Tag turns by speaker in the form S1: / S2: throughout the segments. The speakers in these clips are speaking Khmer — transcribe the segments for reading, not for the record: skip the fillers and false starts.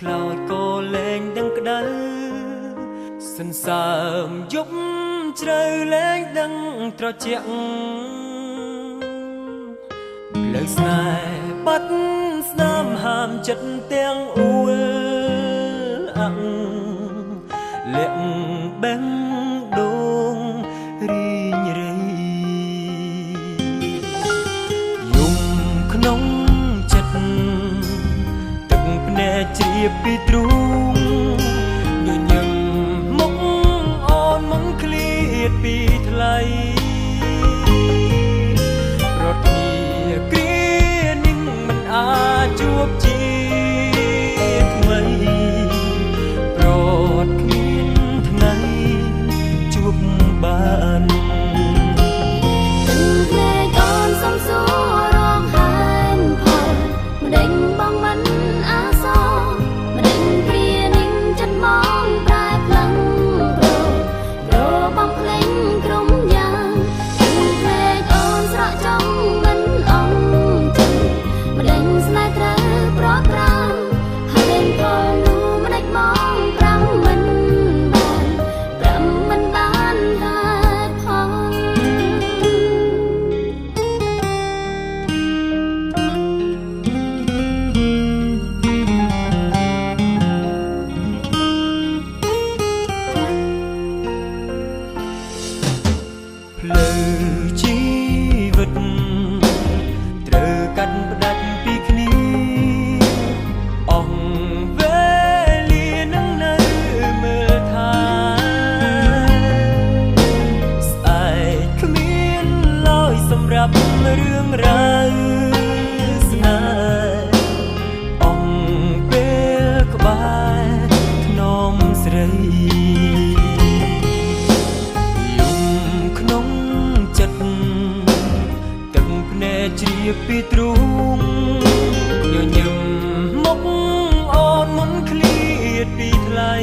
S1: ខ្លោចក៏លែងដឹងក្តៅសន្សើមយប់ជ្រៅលែងដឹងត្រជាក់លើស្នេហ៍បាត់ស្នាមហាមចិត្តទាំងអួលអាក់លាក់បេះដូងរីងរៃយំក្នុងចិត្តទឹកភ្នែកជ្រាបពីទ្រូងញញឹមមុខអូនមិនឃ្លាតពីថ្លៃរត់គ្នាគ្រានឹងមិនអាចជួបជាថ្មីប្រត់គ្មានថ្ងៃជួបបាន
S2: ទឹកភ្នែកអូនសំសួររងហើនផលម្ដេចបងមិនអាសរម្ដេចគ្រានឹងចិត្តមកប្រែផ្លឹងប្របងភ្លេងក្រុមយ៉ាងទឹកភ្នែកអូនស្រក់ចំមិនអងចិត្តម្ដេចស្នេហ៍ត្រូវប្រត់ប្រាំហើយផលនោះម្ដេចមកប្រាំមិនបានហេតុផល
S1: ផ្លូវជីវិតត្រូវកាត់ផ្ដាច់ពីគ្នាអស់វេលានឹងនៅមើលថាស្អែកគ្មានឡើយសម្រាប់រឿងរ៉ាវស្នេហ៍អស់ពេលក្បែរធ្នមស្រីយំក្នុងចិត្តទឹកភ្នែកជ្រាបពីទ្រូងញញឹមមុខអូនមិនឃ្លាតពីថ្លៃ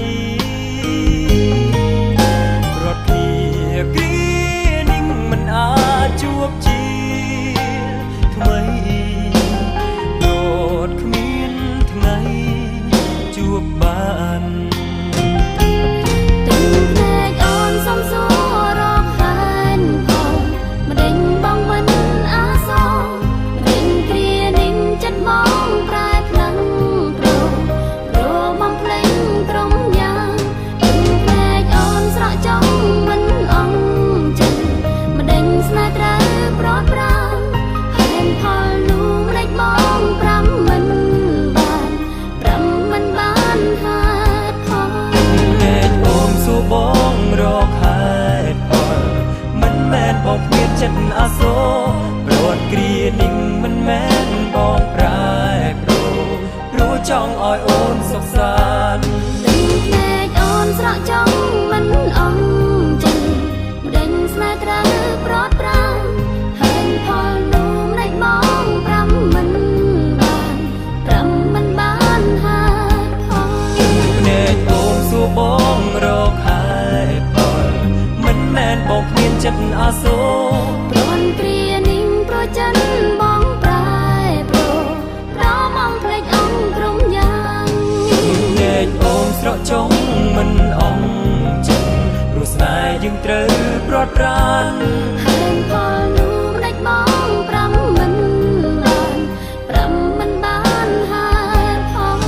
S1: រត់គ្នាគ្រានឹងមិនអាចជួបជាថ្មីរត់គ្មានថ្ងៃជួបបាន
S2: ទឹកភ្នែកអូនសំសួររកហើនផលម្ដេចបងមិនអាសរម្ដេចគ្រានឹងចិត្តមកប្រែផ្លឹងប្របងភ្លេងក្រុមយ៉ាងទឹកភ្នែកអូនស្រក់ចំមិនអងចិត្តម្ដេចស្នេហ៍ត្រូវប្រត់ប្រាំហើយផលនោះម្ដេចមកប្រាំមិនបានហេតុផល
S1: ភ្នែកអូនសួរបងរកហេតុផលមិនមែនបងគ្មានចិត្តអាសូរប្រត់គ្រានឹងមិនមែនបងប្រែប្រួលព្រោះចង់ឲ្យអូនសុខសាន្ត
S2: ទឹកភ្នែកអូនស្រក់ចំមិនអងចិត្តម្ដេចស្នេហ៍ត្រូវប្រត់ប្រាំហើយផលនោះម្ដេចមកប្រាំមិនបានហេតុផល
S1: ភ្នែកអូនសួរបងរកហេតុផលមិនមែនបងគ្មានចិត្តអាសូរ
S2: ប្រន់គ្រានឹងប្រច័នបងប្រែប្រួលប្រមងភ្លេចអង្គក្រុមយ៉ាង
S1: ភ្នែកអូនស្រក់ចង់មិនអងចិត្តព្រោះស្នេហ៍យើងត្រូវប្រត់ប្រាន
S2: ហើយផលនោះម្ដេចមកប្រាំមិនបានហេតុផល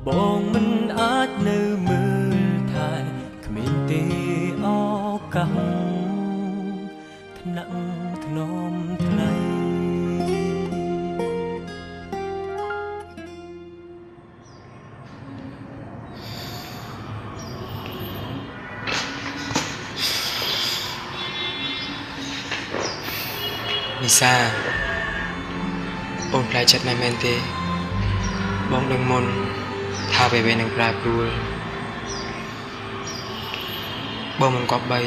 S1: បងមិនអាចនៅមើលថែគ្មានទេឱកាសថ្នាក់ធ្នមថ្លៃ
S3: និសាអូនផ្លែចិត្តមែនទេបងដឹងមុនថាអ្វីៗនឹងប្រែប្រួលបងមិនគប្បី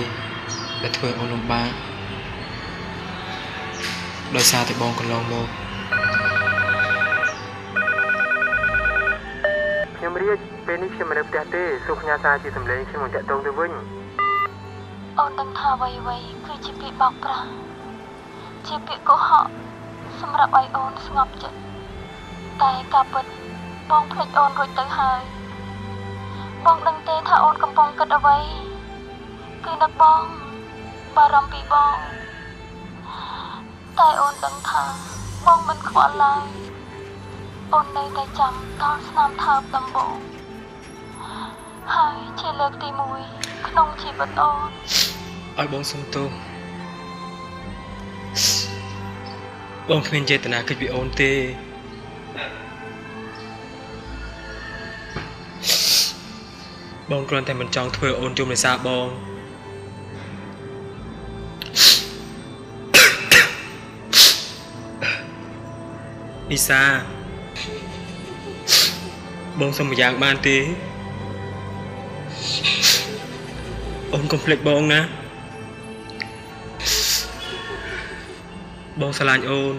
S3: ដែលធ្វើអូនលំបាកដោយសារតែបងកន្លងមកខ្ញុំរៀបពេលនេះខ្ញុំមិននៅផ្ទះទេសួរផ្ញើសារជាសម្លេងខ្ញុំមកតាក់ទងទៅវិញ
S2: អូនដឹងថាអ្វីគឺជាពាក្យបោកប្រាស់ជាពាក្យកុហកសម្រាប់ឲ្យអូនស្ងប់ចិត្ត តែការពិតបងភ្លេចអូនរួចទៅហើយបងដឹងទេថាអូនកំពុងគិតអ្វីគឺនឹកបងបារម្ភពីបងតែអូនដឹងថាបងមិនខ្វល់ឡើយអូននៅតែចាំដល់ស្នាមថើបដំបូងហើយជាលើកទី1ក្នុងជីវិតអូន
S3: ឲ្យបងសុំទោសបងគ្មានចេតនាគិតពីអូនទេបងគ្រាន់តែមិនចង់ធ្វើអូនជុំរសារបងអ៊ីសាបងសុំម្យ៉ាងបានទេអូនកុំភ្លេចបងណាបងស្រឡាញ់អូន